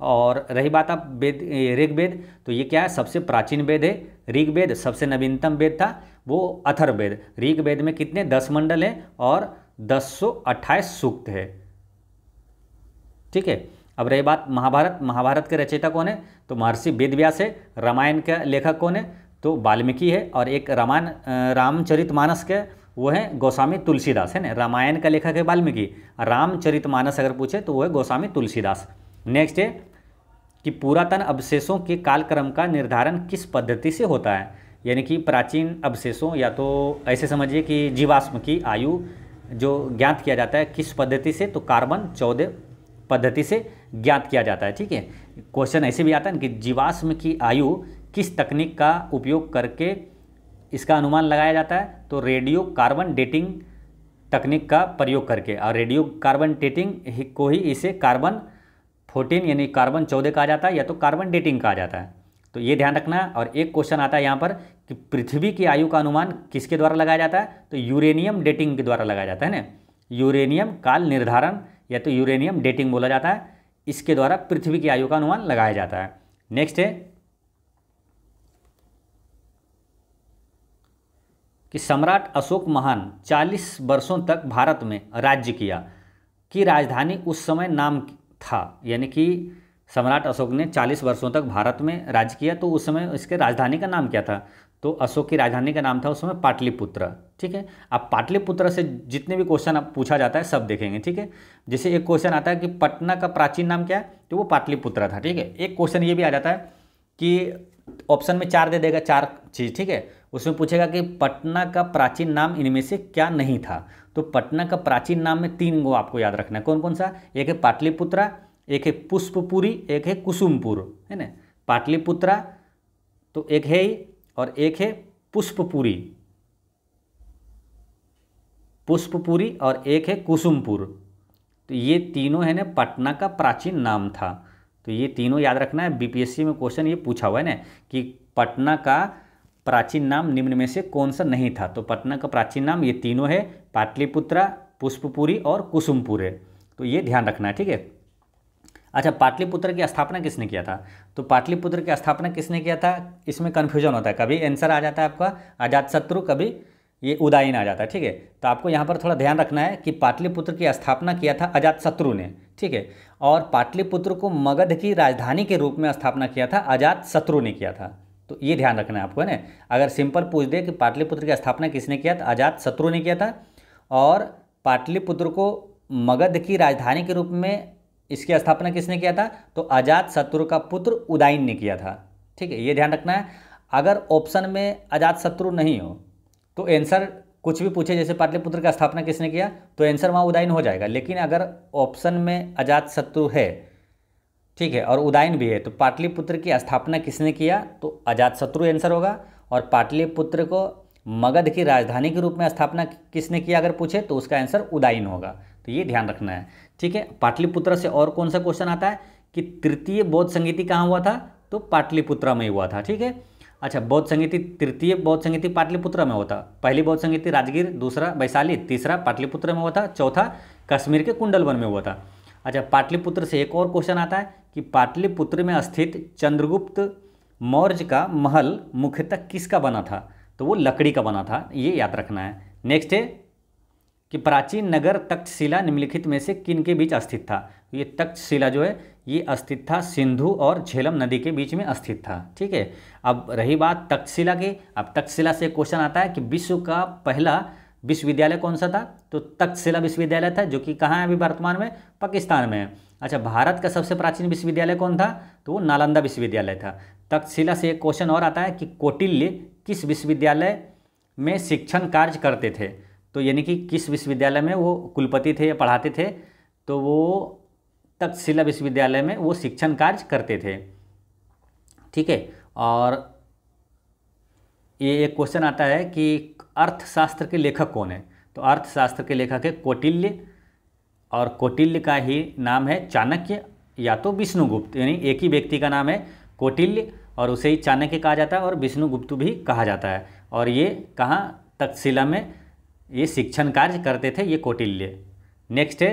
S1: और रही बात आप वेद, ऋग्वेद, तो ये क्या है, सबसे प्राचीन वेद है। ऋग्वेद सबसे नवीनतम वेद था, वो अथर्ववेद। ऋग्वेद में कितने 10 मंडल हैं और 1028 सूक्त है। ठीक है, अब रही बात महाभारत, महाभारत के रचयिता कौन है, तो महर्षि वेदव्यास है। रामायण का लेखक कौन है, तो वाल्मीकि है। और एक रामायण रामचरितमानस के वो है गोस्वामी तुलसीदास है ना। रामायण का लेखक है वाल्मीकि, रामचरितमानस अगर पूछे तो वो है गोस्वामी तुलसीदास। नेक्स्ट है कि पुरातन अवशेषों के कालक्रम का निर्धारण किस पद्धति से होता है, यानी कि प्राचीन अवशेषों, या तो ऐसे समझिए कि जीवाश्म की आयु जो ज्ञात किया जाता है किस पद्धति से, तो कार्बन 14 पद्धति से ज्ञात किया जाता है। ठीक है, क्वेश्चन ऐसे भी आता है कि जीवाश्म की आयु किस तकनीक का उपयोग करके इसका अनुमान लगाया जाता है, तो रेडियो कार्बन डेटिंग तकनीक का प्रयोग करके। और रेडियो कार्बन डेटिंग को ही इसे कार्बन 14 यानी कार्बन 14 कहा जाता है, या तो कार्बन डेटिंग कहा जाता है। तो ये ध्यान रखना। और एक क्वेश्चन आता है यहाँ पर कि पृथ्वी की आयु का अनुमान किसके द्वारा लगाया जाता है, तो यूरेनियम डेटिंग के द्वारा लगाया जाता है ना। यूरेनियम काल निर्धारण या तो यूरेनियम डेटिंग बोला जाता है, इसके द्वारा पृथ्वी की आयु का अनुमान लगाया जाता है। नेक्स्ट है कि सम्राट अशोक महान 40 वर्षों तक भारत में राज्य किया, की राजधानी उस समय नाम था, यानी कि सम्राट अशोक ने 40 वर्षों तक भारत में राज्य किया, तो उस समय इसके राजधानी का नाम क्या था, तो अशोक की राजधानी का नाम था उस समय पाटलिपुत्र। ठीक है, अब पाटलिपुत्र से जितने भी क्वेश्चन अब पूछा जाता है सब देखेंगे। ठीक है, जैसे एक क्वेश्चन आता है कि पटना का प्राचीन नाम क्या है, तो वो पाटलिपुत्र था। ठीक है, एक क्वेश्चन ये भी आ जाता है कि ऑप्शन में 4 दे देगा, 4 चीज़। ठीक है, उसमें पूछेगा कि पटना का प्राचीन नाम इनमें से क्या नहीं था, तो पटना का प्राचीन नाम में 3 गो आपको याद रखना है। कौन कौन सा, एक है पाटलिपुत्रा, एक है पुष्पपुरी, एक है कुसुमपुर, है ना। पाटलिपुत्रा तो एक है ही, और एक है पुष्पपुरी, पुष्पपुरी और एक है कुसुमपुर। तो ये तीनों है ना पटना का प्राचीन नाम था। तो ये तीनों याद रखना है, बीपीएससी में क्वेश्चन ये पूछा हुआ है ना कि पटना का प्राचीन नाम निम्न में से कौन सा नहीं था, तो पटना का प्राचीन नाम ये तीनों है, पाटलिपुत्रा, पुष्पपुरी और कुसुमपुर है। तो ये ध्यान रखना है। ठीक है, अच्छा पाटलिपुत्र की स्थापना किसने किया था, तो पाटलिपुत्र की स्थापना किसने किया था, इसमें कन्फ्यूजन होता है, कभी आंसर आ जाता है आपका अजातशत्रु, कभी ये उदयन आ जाता है। ठीक है, तो आपको यहाँ पर थोड़ा ध्यान रखना है कि पाटलिपुत्र की स्थापना किया था अजातशत्रु ने। ठीक है, और पाटलिपुत्र को मगध की राजधानी के रूप में स्थापना किया था अजातशत्रु ने किया था। तो ये ध्यान रखना है आपको, है ना। अगर सिंपल पूछ दे कि पाटलिपुत्र की स्थापना किसने किया था, अजातशत्रु ने किया था, और पाटलिपुत्र को मगध की राजधानी के रूप में इसकी स्थापना किसने किया था, तो अजातशत्रु का पुत्र उदयन ने किया था। ठीक है, ये ध्यान रखना है। अगर ऑप्शन में अजातशत्रु नहीं हो तो आंसर कुछ भी पूछे, जैसे पाटलिपुत्र का स्थापना किसने किया, तो आंसर वहाँ उदयन हो जाएगा। लेकिन अगर ऑप्शन में अजातशत्रु है, ठीक है, और उदयन भी है, तो पाटलिपुत्र की स्थापना किसने किया, तो अजातशत्रु आंसर होगा। और पाटलिपुत्र को मगध की राजधानी के रूप में स्थापना किसने किया अगर पूछे, तो उसका आंसर उदयन होगा। तो ये ध्यान रखना है। ठीक है, पाटलिपुत्र से और कौन सा क्वेश्चन आता है कि तृतीय बौद्ध संगीति कहाँ हुआ था, तो पाटलिपुत्र में हुआ था। ठीक है, अच्छा बौद्ध संगीति, तृतीय बौद्ध संगीति पाटलिपुत्र में होता, पहली बौद्ध संगीति राजगीर, दूसरा वैशाली, तीसरा पाटलिपुत्र में हुआ था, चौथा कश्मीर के कुंडलवन में हुआ था। अच्छा पाटलिपुत्र से एक और क्वेश्चन आता है कि पाटलिपुत्र में स्थित चंद्रगुप्त मौर्य का महल मुख्यतः किसका बना था, तो वो लकड़ी का बना था, ये याद रखना है। नेक्स्ट है कि प्राचीन नगर तक्षशिला निम्नलिखित में से किन के बीच स्थित था, ये तक्षशिला जो है ये स्थित था सिंधु और झेलम नदी के बीच में स्थित था। ठीक है, अब रही बात तक्षशिला की, अब तक्षशिला से क्वेश्चन आता है कि विश्व का पहला विश्वविद्यालय कौन सा था, तो तक्षशिला विश्वविद्यालय था, जो कि कहाँ है अभी वर्तमान में, पाकिस्तान में है। अच्छा भारत का सबसे प्राचीन विश्वविद्यालय कौन था, तो वो नालंदा विश्वविद्यालय था। तक्षशिला से एक क्वेश्चन और आता है कि कौटिल्य किस विश्वविद्यालय में शिक्षण कार्य करते थे। तो यानी कि किस विश्वविद्यालय में वो कुलपति थे या पढ़ाते थे, तो वो तक्षशिला विश्वविद्यालय में वो शिक्षण कार्य करते थे। ठीक है, और ये एक क्वेश्चन आता है कि अर्थशास्त्र के लेखक कौन है। तो अर्थशास्त्र के लेखक है कौटिल्य, और कौटिल्य का ही नाम है चाणक्य या तो विष्णुगुप्त, यानी एक ही व्यक्ति का नाम है कौटिल्य और उसे ही चाणक्य कहा जाता है और विष्णुगुप्त भी कहा जाता है। और ये कहाँ, तक्षशिला में ये शिक्षण कार्य करते थे ये कौटिल्य। नेक्स्ट है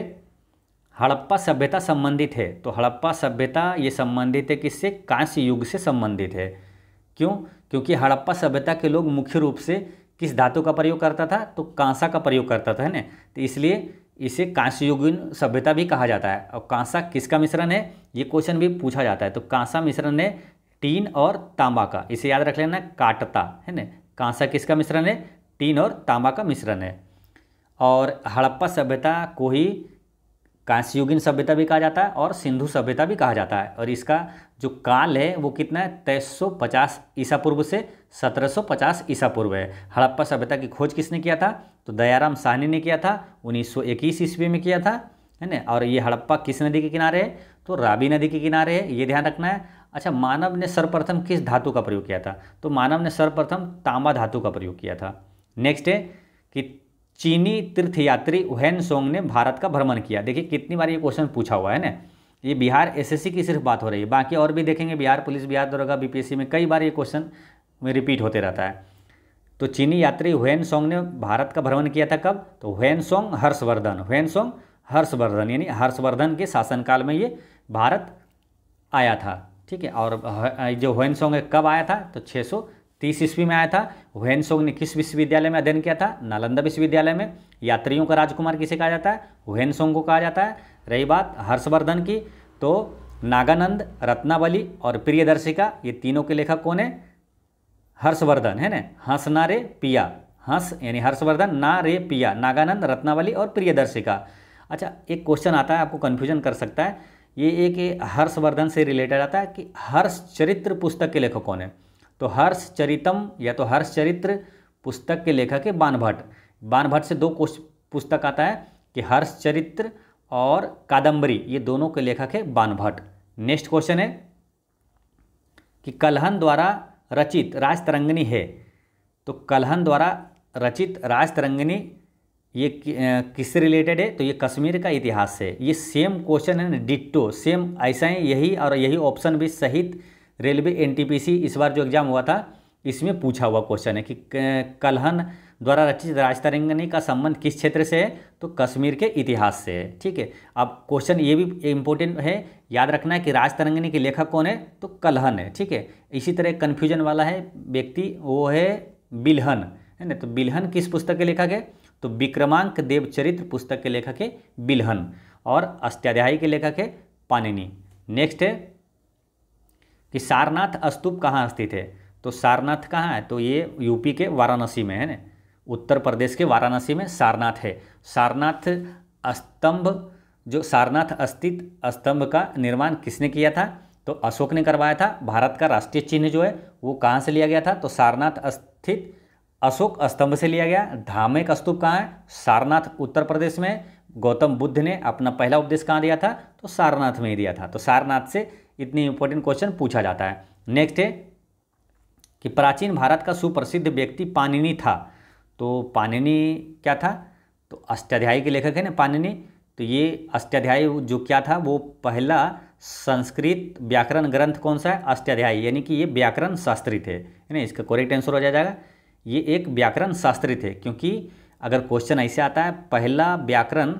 S1: हड़प्पा सभ्यता संबंधित है। तो हड़प्पा सभ्यता ये संबंधित है किससे, कांस्य युग से संबंधित है। क्यों, क्योंकि हड़प्पा सभ्यता के लोग मुख्य रूप से किस धातु का प्रयोग करता था, तो कांसा का प्रयोग करता था, है ना। तो इसलिए इसे कांस्य युगीन सभ्यता भी कहा जाता है। और कांसा किसका मिश्रण है, ये क्वेश्चन भी पूछा जाता है। तो कांसा मिश्रण है टीन और तांबा का, इसे याद रख लेना, काटता, है ना। कांसा किसका मिश्रण है, टीन और तांबा का मिश्रण है। और हड़प्पा सभ्यता को ही कांस्य युगीन सभ्यता भी कहा जाता है और सिंधु सभ्यता भी कहा जाता है। और इसका जो काल है वो कितना है, 2350 ईसा पूर्व से 1750 ईसा पूर्व है। हड़प्पा सभ्यता की खोज किसने किया था, तो दयाराम साहनी ने किया था, 1921 ईस्वी में किया था, है ना। और ये हड़प्पा किस नदी के किनारे है, तो रावी नदी के किनारे है, ये ध्यान रखना है। अच्छा, मानव ने सर्वप्रथम किस धातु का प्रयोग किया था, तो मानव ने सर्वप्रथम तांबा धातु का प्रयोग किया था। नेक्स्ट है कि चीनी तीर्थयात्री ह्वेनसोंग ने भारत का भ्रमण किया। देखिए कितनी बार ये क्वेश्चन पूछा हुआ है ना। ये बिहार एसएससी की सिर्फ बात हो रही है, बाकी और भी देखेंगे बिहार पुलिस, बिहार दरोगा, बीपीएससी में कई बार ये क्वेश्चन में रिपीट होते रहता है। तो चीनी यात्री ह्वेनसोंग ने भारत का भ्रमण किया था कब, तो ह्वेनसोंग हर्षवर्धन, ह्वेनसोंग हर्षवर्धन यानी हर्षवर्धन के शासनकाल में ये भारत आया था। ठीक है, और जो ह्वेनसोंग है कब आया था, तो 630 ईस्वी में आया था। ह्वेनसोंग ने किस विश्वविद्यालय में अध्ययन किया था, नालंदा विश्वविद्यालय में। यात्रियों का राजकुमार किसे कहा जाता है, ह्वेनसोंग को कहा जाता है। रही बात हर्षवर्धन की, तो नागानंद, रत्नावली और प्रियदर्शिका, ये तीनों के लेखक कौन है, हर्षवर्धन, है ना। हंस ना रे पिया, हंस यानी हर्षवर्धन, ना रे पिया, नागानंद, रत्नावली और प्रियदर्शिका। अच्छा, एक क्वेश्चन आता है आपको कन्फ्यूजन कर सकता है, ये एक हर्षवर्धन से रिलेटेड आता है कि हर्षचरित्र पुस्तक के लेखक कौन है। तो हर्षचरितम या तो हर्षचरित्र पुस्तक के लेखक है बाणभट्ट। बाणभट्ट से दो पुस्तक आता है कि हर्षचरित्र और कादम्बरी, ये दोनों के लेखक है बाणभट्ट। नेक्स्ट क्वेश्चन है कि कल्हन द्वारा रचित राजतरंगिणी है। तो कल्हन द्वारा रचित राजतरंगिणी ये किससे रिलेटेड है, तो ये कश्मीर का इतिहास से। ये सेम क्वेश्चन है ना, डिट्टो सेम ऐसा ही, यही और यही ऑप्शन भी सहित रेलवे एनटीपीसी इस बार जो एग्जाम हुआ था इसमें पूछा हुआ क्वेश्चन है कि कल्हन द्वारा रचित राजतरंगिणी का संबंध किस क्षेत्र से है, तो कश्मीर के इतिहास से है। ठीक है, अब क्वेश्चन ये भी इम्पोर्टेंट है, याद रखना है कि राजतरंगिणी के लेखक कौन है, तो कल्हन है। ठीक है, इसी तरह कन्फ्यूजन वाला है व्यक्ति, वो है बिल्हन, है ना। तो बिल्हन किस पुस्तक के लेखक है, तो विक्रमांक देवचरित्र पुस्तक के लेखक है बिल्हन, और अष्टाध्यायी के लेखक है पाणिनि। नेक्स्ट है कि सारनाथ स्तूप कहाँ स्थित है। तो सारनाथ कहाँ है, तो ये यूपी के वाराणसी में है ना, उत्तर प्रदेश के वाराणसी में सारनाथ है। सारनाथ स्तंभ, जो सारनाथ स्थित स्तंभ का निर्माण किसने किया था, तो अशोक ने करवाया था। भारत का राष्ट्रीय चिन्ह जो है वो कहाँ से लिया गया था, तो सारनाथ स्थित अशोक स्तंभ से लिया गया। धार्मिक स्तूप कहाँ है, सारनाथ उत्तर प्रदेश में। गौतम बुद्ध ने अपना पहला उपदेश कहाँ दिया था, तो सारनाथ में ही दिया था। तो सारनाथ से इतनी इंपॉर्टेंट क्वेश्चन पूछा जाता है। नेक्स्ट है कि प्राचीन भारत का सुप्रसिद्ध व्यक्ति पाणिनि था। तो पाणिनि क्या था, तो अष्टाध्यायी के लेखक है ना पाणिनि। तो ये अष्टाध्यायी जो क्या था, वो पहला संस्कृत व्याकरण ग्रंथ कौन सा है, अष्टाध्यायी, यानी कि ये व्याकरण शास्त्री थे, है ना। इसका करेक्ट आंसर हो जाएगा, ये एक व्याकरण शास्त्री थे। क्योंकि अगर क्वेश्चन ऐसे आता है पहला व्याकरण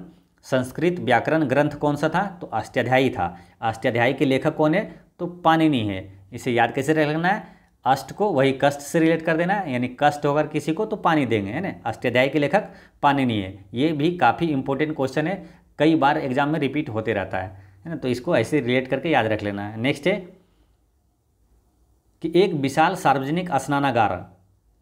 S1: संस्कृत व्याकरण ग्रंथ कौन सा था, तो अष्टाध्यायी था। अष्टाध्यायी के लेखक कौन है, तो पाणिनि है। इसे याद कैसे रखना है, अष्ट को वही कष्ट से रिलेट कर देना है, यानी कष्ट होकर किसी को तो पानी देंगे, है ना। अष्टाध्यायी के लेखक पाणिनि है। ये भी काफ़ी इंपॉर्टेंट क्वेश्चन है, कई बार एग्जाम में रिपीट होते रहता है ना। तो इसको ऐसे रिलेट करके याद रख लेना है। नेक्स्ट है कि एक विशाल सार्वजनिक स्नानागार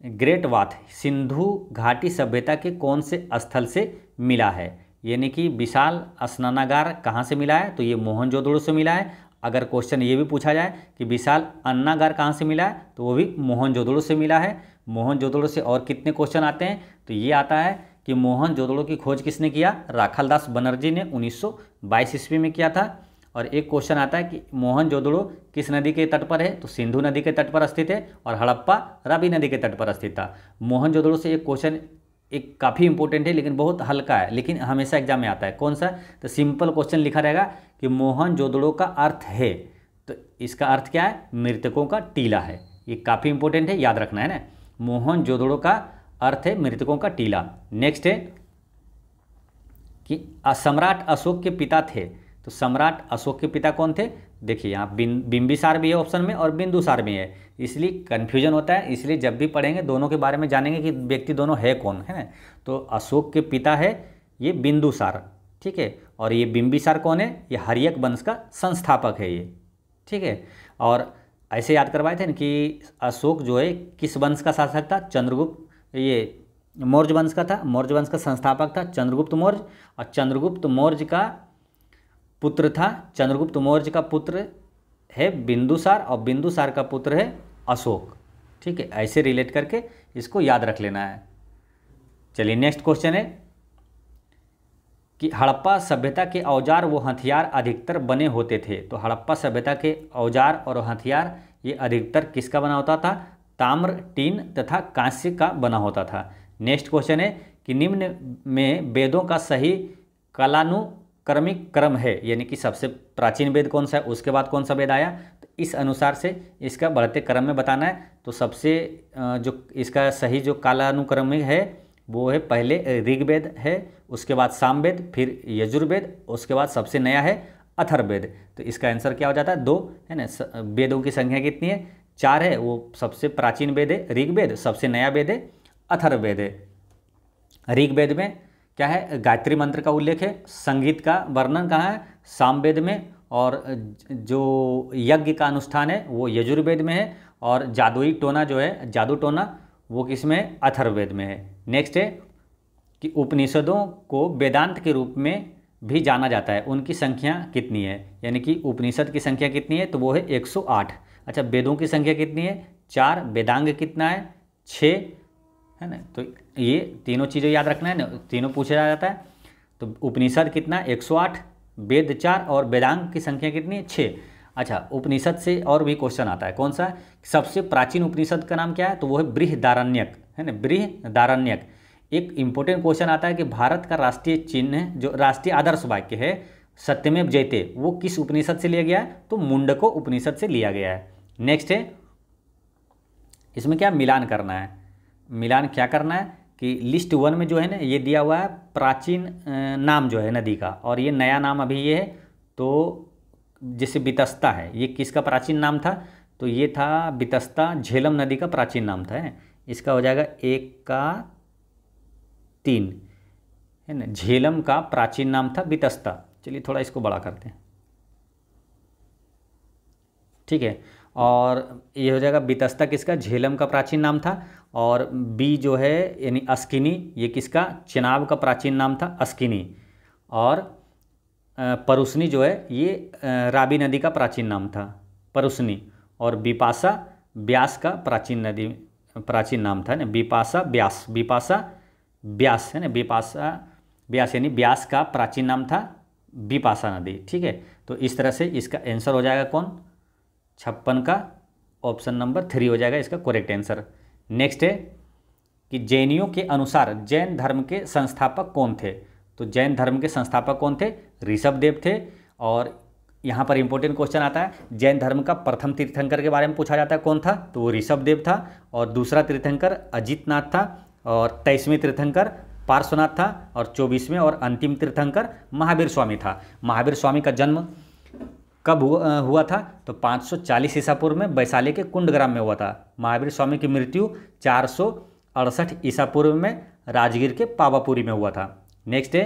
S1: ग्रेट वाथ सिंधु घाटी सभ्यता के कौन से स्थल से मिला है, यानी कि विशाल स्नानागार कहाँ से मिला है, तो ये मोहनजोदड़ो से मिला है। अगर क्वेश्चन ये भी पूछा जाए कि विशाल अन्नागार कहाँ से मिला है, तो वो भी मोहनजोदड़ो से मिला है। मोहनजोदड़ो से और कितने क्वेश्चन आते हैं, तो ये आता है कि मोहनजोदड़ो की खोज किसने किया, राखालदास बनर्जी ने 1922 ईस्वी में किया था। और एक क्वेश्चन आता है कि मोहनजोदड़ो किस नदी के तट पर है, तो सिंधु नदी के तट पर स्थित है, और हड़प्पा रावी नदी के तट पर स्थित था। मोहनजोदड़ो से एक क्वेश्चन एक काफ़ी इंपॉर्टेंट है लेकिन बहुत हल्का है, लेकिन हमेशा एग्जाम में आता है। कौन सा, तो सिंपल क्वेश्चन लिखा रहेगा कि मोहनजोदड़ो का अर्थ है, तो इसका अर्थ क्या है, मृतकों का टीला है। ये काफ़ी इंपॉर्टेंट है, याद रखना है ना। मोहनजोदड़ो का अर्थ है मृतकों का टीला। नेक्स्ट है कि सम्राट अशोक के पिता थे, तो सम्राट अशोक के पिता कौन थे, देखिए यहाँ बिंबिसार भी है ऑप्शन में और बिंदुसार भी है, इसलिए कन्फ्यूजन होता है। इसलिए जब भी पढ़ेंगे दोनों के बारे में जानेंगे कि व्यक्ति दोनों है कौन, है ना। तो अशोक के पिता है ये बिंदुसार, ठीक है। और ये बिंबिसार कौन है, ये हर्यक वंश का संस्थापक है ये, ठीक है। और ऐसे याद करवाए थे ना कि अशोक जो है किस वंश का शासक था, चंद्रगुप्त, ये मौर्य वंश का था, मौर्य वंश का संस्थापक था चंद्रगुप्त मौर्य। और चंद्रगुप्त मौर्य का पुत्र था, चंद्रगुप्त मौर्य का पुत्र है बिंदुसार और बिंदुसार का पुत्र है अशोक, ठीक है। ऐसे रिलेट करके इसको याद रख लेना है। चलिए नेक्स्ट क्वेश्चन है कि हड़प्पा सभ्यता के औजार व हथियार अधिकतर बने होते थे, तो हड़प्पा सभ्यता के औजार और हथियार ये अधिकतर किसका बना होता था, ताम्र, टीन तथा कांस्य का बना होता था। नेक्स्ट क्वेश्चन है कि निम्न में वेदों का सही कालानुक्रमिक क्रम है, यानी कि सबसे प्राचीन वेद कौन सा है, उसके बाद कौन सा वेद आया, तो इस अनुसार से इसका बढ़ते क्रम में बताना है। तो सबसे जो इसका सही जो कालानुक्रमिक है वो है पहले ऋग्वेद है, उसके बाद सामवेद, फिर यजुर्वेद, उसके बाद सबसे नया है अथर्ववेद। तो इसका आंसर क्या हो जाता है, 2 है ना। वेदों की संख्या कितनी है, 4 है। वो सबसे प्राचीन वेद है ऋग्वेद, सबसे नया वेद है अथर्ववेद है। ऋग्वेद में क्या है, गायत्री मंत्र का उल्लेख है, संगीत का वर्णन कहाँ है, सामवेद में, और जो यज्ञ का अनुष्ठान है वो यजुर्वेद में है, और जादुई टोना जो है, जादू टोना, वो किसमें है, अथर्ववेद में है। नेक्स्ट है कि उपनिषदों को वेदांत के रूप में भी जाना जाता है, उनकी संख्या कितनी है, यानी कि उपनिषद की संख्या कितनी है, तो वो है 108। अच्छा, वेदों की संख्या कितनी है, 4, वेदांग कितना है, 6, है ना। तो ये तीनों चीज़ें याद रखना है ना, तीनों पूछा जाता है। तो उपनिषद कितना, 108, वेद 4 और वेदांग की संख्या कितनी है, 6। अच्छा, उपनिषद से और भी क्वेश्चन आता है, कौन सा, सबसे प्राचीन उपनिषद का नाम क्या है, तो वो है बृहदारण्यक, है ना, बृहदारण्यक। एक इंपॉर्टेंट क्वेश्चन आता है कि भारत का राष्ट्रीय चिन्ह जो राष्ट्रीय आदर्श वाक्य है सत्यमेव जयते, वो किस उपनिषद से लिया गया है, तो मुंडको उपनिषद से लिया गया है। नेक्स्ट है, इसमें क्या मिलान करना है, मिलान क्या करना है कि लिस्ट 1 में जो है ना ये दिया हुआ है प्राचीन नाम जो है नदी का, और ये नया नाम अभी ये है, तो जैसे बितस्ता है, ये किसका प्राचीन नाम था, तो ये था बितस्ता, झेलम नदी का प्राचीन नाम था, है। इसका हो जाएगा 1 का 3, है ना। झेलम का प्राचीन नाम था बितस्ता। चलिए थोड़ा इसको बड़ा करते हैं, ठीक है। और ये हो जाएगा बितस्ता किसका, झेलम का प्राचीन नाम था, और बी जो है यानी अस्किनी, ये किसका, चेनाब का प्राचीन नाम था अस्किनी, और परुसनी जो है ये रावी नदी का प्राचीन नाम था परुसनी, और बिपाशा ब्यास का प्राचीन नाम था ना, बिपाशा ब्यास, बिपाशा ब्यास, है ना, बिपाशा ब्यास यानी ब्यास का प्राचीन नाम था बिपाशा नदी, ठीक है। तो इस तरह से इसका आंसर हो जाएगा कौन, 56 का ऑप्शन नंबर 3 हो जाएगा इसका करेक्ट आंसर। नेक्स्ट है कि जैनियों के अनुसार जैन धर्म के संस्थापक कौन थे, तो जैन धर्म के संस्थापक कौन थे, ऋषभदेव थे। और यहाँ पर इंपॉर्टेंट क्वेश्चन आता है, जैन धर्म का प्रथम तीर्थंकर के बारे में पूछा जाता है, कौन था, तो वो ऋषभदेव था। और दूसरा तीर्थंकर अजितनाथ था, और 23वें तीर्थंकर पार्श्वनाथ था, और 24वें और अंतिम तीर्थंकर महावीर स्वामी था। महावीर स्वामी का जन्म कब हुआ था, तो 540 ईसा पूर्व में वैशाली के कुंडग्राम में हुआ था। महावीर स्वामी की मृत्यु 468 ईसा पूर्व में राजगीर के पावापुरी में हुआ था। नेक्स्ट है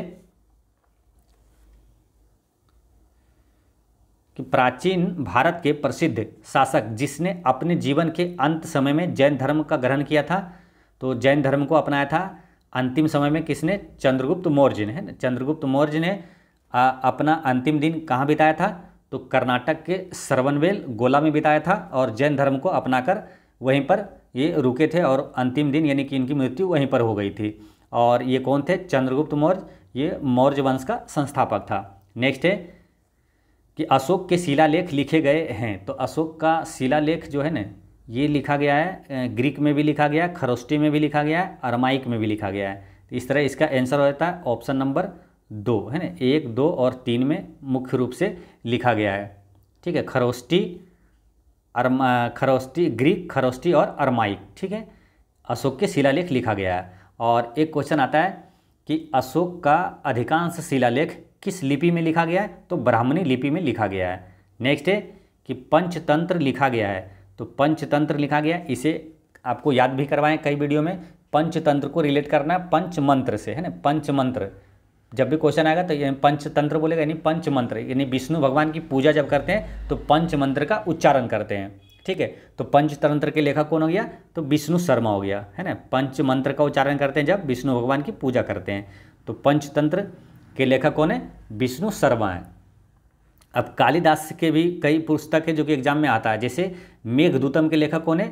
S1: कि प्राचीन भारत के प्रसिद्ध शासक जिसने अपने जीवन के अंत समय में जैन धर्म का ग्रहण किया था, तो जैन धर्म को अपनाया था अंतिम समय में किसने, चंद्रगुप्त मौर्य ने, है ना। चंद्रगुप्त मौर्य ने अपना अंतिम दिन कहाँ बिताया था, तो कर्नाटक के श्रवणबेल गोला में बिताया था और जैन धर्म को अपनाकर वहीं पर ये रुके थे और अंतिम दिन यानी कि इनकी मृत्यु वहीं पर हो गई थी। और ये कौन थे? चंद्रगुप्त मौर्य, ये मौर्य वंश का संस्थापक था। नेक्स्ट है कि अशोक के शिलालेख लिखे गए हैं। तो अशोक का शिलालेख जो है ना, ये लिखा गया है, ग्रीक में भी लिखा गया है, खरोष्टी में भी लिखा गया है, अरमाइक में भी लिखा गया है। तो इस तरह इसका आंसर होता है ऑप्शन नंबर 2 है ना, 1, 2 और 3 में मुख्य रूप से लिखा गया है। ठीक है, खरोष्टी, खरोष्टी ग्रीक, खरोष्टी और अरमाइक। ठीक है, अशोक के शिलालेख लिखा गया है। और एक क्वेश्चन आता है कि अशोक का अधिकांश शिलालेख किस लिपि में लिखा गया है? तो ब्राह्मणी लिपि में लिखा गया है। नेक्स्ट है कि पंचतंत्र लिखा गया है। तो पंचतंत्र लिखा गया, इसे आपको याद भी करवाएं कई वीडियो में। पंचतंत्र को रिलेट करना है पंचमंत्र से, है ना, पंचमंत्र। जब भी क्वेश्चन आएगा तो ये पंचतंत्र बोलेगा, यानी पंचमंत्र, यानी विष्णु भगवान की पूजा जब करते हैं तो पंचमंत्र का उच्चारण करते हैं। ठीक है, तो पंचतंत्र के लेखक कौन हो गया? तो विष्णु शर्मा हो गया, है ना। पंचमंत्र का उच्चारण करते हैं जब विष्णु भगवान की पूजा करते हैं। तो पंचतंत्र के लेखक कौन है? विष्णु शर्मा है। अब कालिदास के भी कई पुस्तक है जो कि एग्जाम में आता है, जैसे मेघदूतम के लेखक कौन है?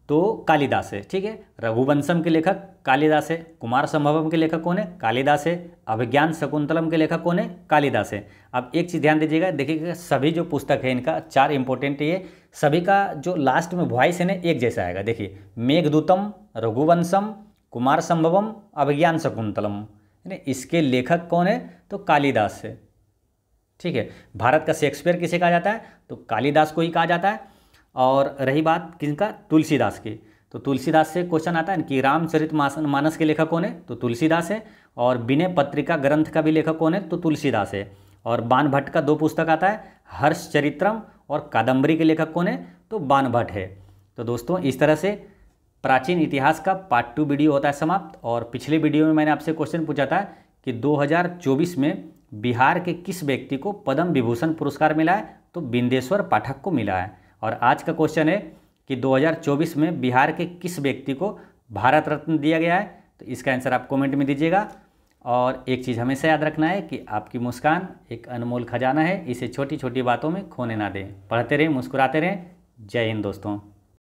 S1: तो कालिदास है। ठीक है, रघुवंशम के लेखक कालिदास है। कुमार संभवम के लेखक कौन है? कालिदास है। अभिज्ञान शकुंतलम के लेखक कौन है? कालिदास है। अब एक चीज़ ध्यान दीजिएगा, देखिएगा सभी जो पुस्तक है इनका 4 इंपॉर्टेंट, ये सभी का जो लास्ट में वॉइस है ना एक जैसा आएगा। देखिए, मेघदूतम, रघुवंशम, कुमार संभवम, अभिज्ञान शकुंतलम, है ना, इसके लेखक कौन है? तो कालिदास है। ठीक है, भारत का शेक्सपियर किसे कहा जाता है? तो कालिदास को ही कहा जाता है। और रही बात किनका? तुलसीदास की। तो तुलसीदास से क्वेश्चन आता है कि रामचरितमानस के लेखक कौन है? तो तुलसीदास है। और विनय पत्रिका ग्रंथ का भी लेखक कौन है? तो तुलसीदास है। और बाणभट्ट का 2 पुस्तक आता है, हर्षचरित्रम और कादम्बरी के लेखक कौन है? तो बाणभट्ट है। तो दोस्तों इस तरह से प्राचीन इतिहास का पार्ट 2 वीडियो होता है समाप्त। और पिछले वीडियो में मैंने आपसे क्वेश्चन पूछा था कि 2024 में बिहार के किस व्यक्ति को पद्म विभूषण पुरस्कार मिला है? तो बिंदेश्वर पाठक को मिला है। और आज का क्वेश्चन है कि 2024 में बिहार के किस व्यक्ति को भारत रत्न दिया गया है? तो इसका आंसर आप कमेंट में दीजिएगा। और एक चीज़ हमेशा याद रखना है कि आपकी मुस्कान एक अनमोल खजाना है, इसे छोटी छोटी बातों में खोने ना दें। पढ़ते रहें, मुस्कुराते रहें। जय हिंद दोस्तों।